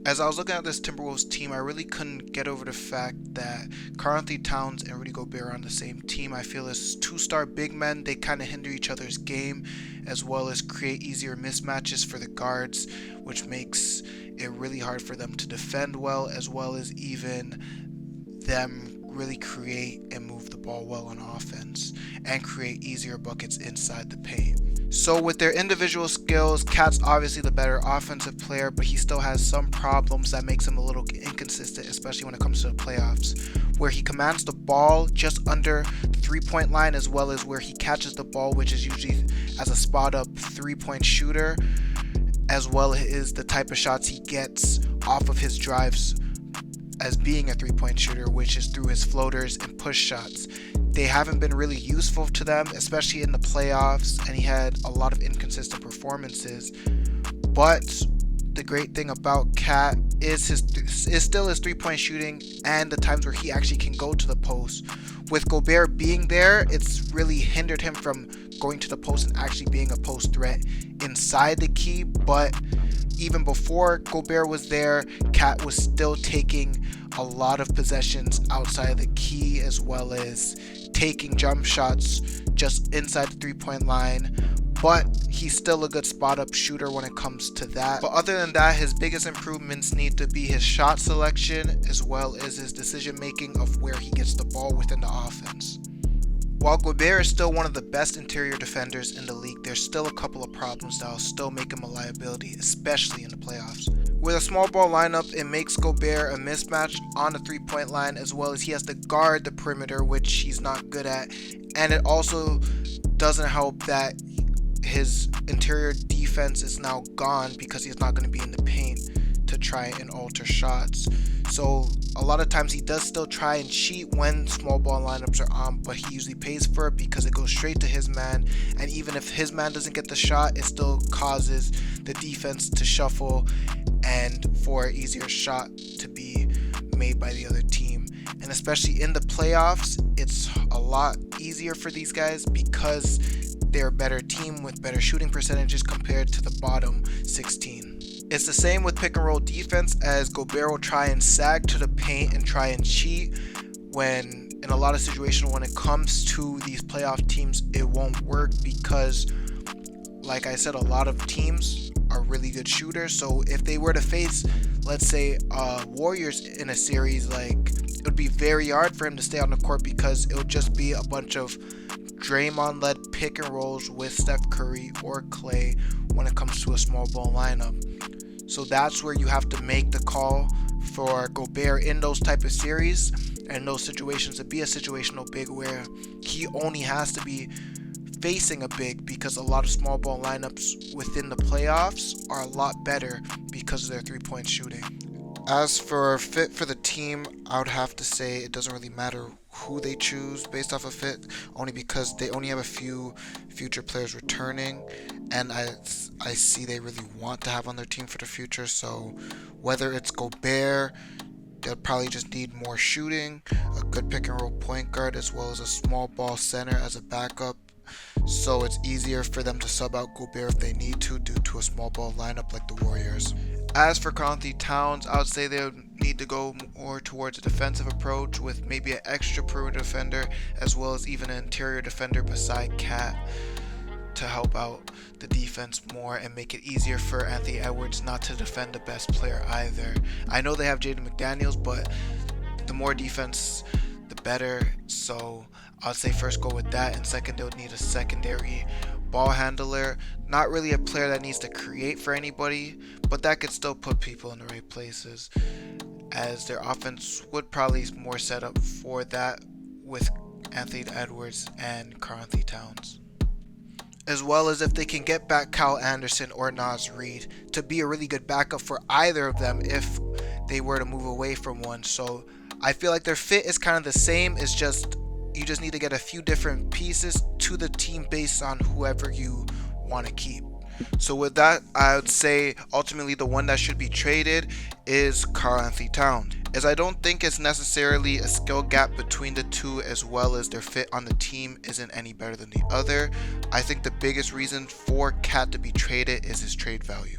As I was looking at this Timberwolves team, I really couldn't get over the fact that Karl-Anthony Towns and Rudy Gobert are on the same team. I feel as two-star big men, they kind of hinder each other's game as well as create easier mismatches for the guards, which makes it really hard for them to defend well as even them really create and move the ball well on offense and create easier buckets inside the paint. So with their individual skills, Cat's obviously the better offensive player, but he still has some problems that makes him a little inconsistent, especially when it comes to the playoffs, where he commands the ball just under the three-point line as well as where he catches the ball, which is usually as a spot-up three-point shooter, as well as the type of shots he gets off of his drives as being a three-point shooter, which is through his floaters and push shots. They haven't been really useful to them, especially in the playoffs, and he had a lot of inconsistent performances. But the great thing about Cat is still his three-point shooting and the times where he actually can go to the post. With Gobert being there, it's really hindered him from going to the post and actually being a post threat inside the key. But even before Gobert was there, Cat was still taking a lot of possessions outside of the key as well as taking jump shots just inside the three-point line, but he's still a good spot-up shooter when it comes to that. But other than that, his biggest improvements need to be his shot selection as well as his decision-making of where he gets the ball within the offense. While Gobert is still one of the best interior defenders in the league, there's still a couple of problems that will still make him a liability, especially in the playoffs. With a small ball lineup, it makes Gobert a mismatch on the three-point line as well as he has to guard the perimeter, which he's not good at. And it also doesn't help that his interior defense is now gone because he's not going to be in the paint to try and alter shots. So a lot of times he does still try and cheat when small ball lineups are on, but he usually pays for it because it goes straight to his man, and even if his man doesn't get the shot, it still causes the defense to shuffle and for an easier shot to be made by the other team. And especially in the playoffs, it's a lot easier for these guys because they're a better team with better shooting percentages compared to the bottom 16. It's the same with pick and roll defense, as Gobert will try and sag to the paint and try and cheat when in a lot of situations when it comes to these playoff teams it won't work because, like I said, a lot of teams are really good shooters. So if they were to face, let's say, Warriors in a series, like, it would be very hard for him to stay on the court because it would just be a bunch of Draymond-led pick and rolls with Steph Curry or Clay when it comes to a small ball lineup. So that's where you have to make the call for Gobert in those type of series and those situations to be a situational big where he only has to be facing a big, because a lot of small ball lineups within the playoffs are a lot better because of their three-point shooting. As for fit for the team, I would have to say it doesn't really matter who they choose based off of fit, only because they only have a few future players returning, and I see they really want to have on their team for the future. So whether it's Gobert, they'll probably just need more shooting, a good pick and roll point guard, as well as a small ball center as a backup. So it's easier for them to sub out Gobert if they need to due to a small ball lineup like the Warriors. As for Karl-Anthony Towns, I would say they would need to go more towards a defensive approach with maybe an extra perimeter defender as well as even an interior defender beside Cat to help out the defense more and make it easier for Anthony Edwards not to defend the best player either. I know they have Jaden McDaniels, but the more defense, the better. So I'd say first go with that, and second they'll need a secondary ball handler. Not really a player that needs to create for anybody, but that could still put people in the right places, as their offense would probably more set up for that with Anthony Edwards and Karl-Anthony Towns. As well as if they can get back Kyle Anderson or Naz Reid to be a really good backup for either of them if they were to move away from one. So I feel like their fit is kind of the same. It's just you just need to get a few different pieces to the team based on whoever you want to keep. So with that, I would say ultimately the one that should be traded is Karl-Anthony Towns, as I don't think it's necessarily a skill gap between the two, as well as their fit on the team isn't any better than the other. I think the biggest reason for Cat to be traded is his trade value.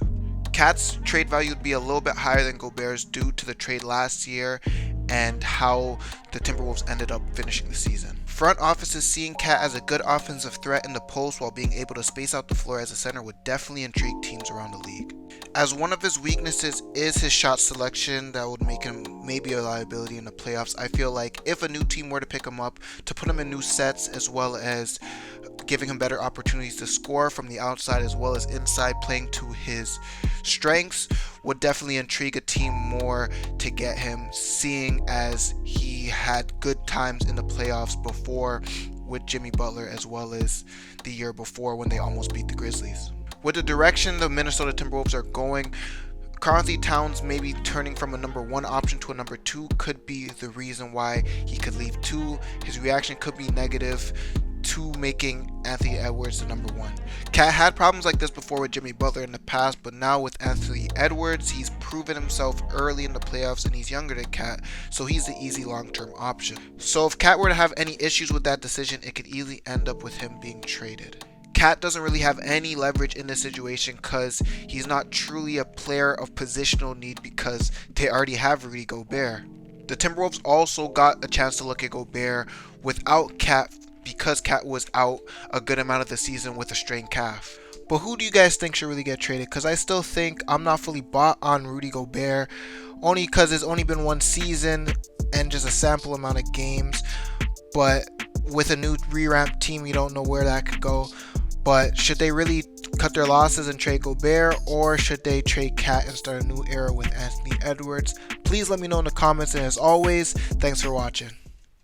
Cat's trade value would be a little bit higher than Gobert's due to the trade last year and how the Timberwolves ended up finishing the season. Front office is seeing Cat as a good offensive threat in the post while being able to space out the floor as a center would definitely intrigue teams around the league. As one of his weaknesses is his shot selection that would make him maybe a liability in the playoffs. I feel like if a new team were to pick him up, to put him in new sets as well as giving him better opportunities to score from the outside as well as inside, playing to his strengths, would definitely intrigue a team more to get him, seeing as he had good times in the playoffs before with Jimmy Butler as well as the year before when they almost beat the Grizzlies. With the direction the Minnesota Timberwolves are going, Karl-Anthony Towns maybe turning from a number 1 option to a number 2 could be the reason why he could leave 2. His reaction could be negative to making Anthony Edwards the number 1. Cat had problems like this before with Jimmy Butler in the past, but now with Anthony Edwards, he's proven himself early in the playoffs and he's younger than Cat, so he's the easy long-term option. So if Cat were to have any issues with that decision, it could easily end up with him being traded. Cat doesn't really have any leverage in this situation because he's not truly a player of positional need because they already have Rudy Gobert. The Timberwolves also got a chance to look at Gobert without Cat because Cat was out a good amount of the season with a strained calf. But who do you guys think should really get traded? Because I still think I'm not fully bought on Rudy Gobert, only because it's only been 1 season and just a sample amount of games. But with a new revamped team, you don't know where that could go. But should they really cut their losses and trade Gobert, or should they trade Cat and start a new era with Anthony Edwards? Please let me know in the comments, and as always, thanks for watching.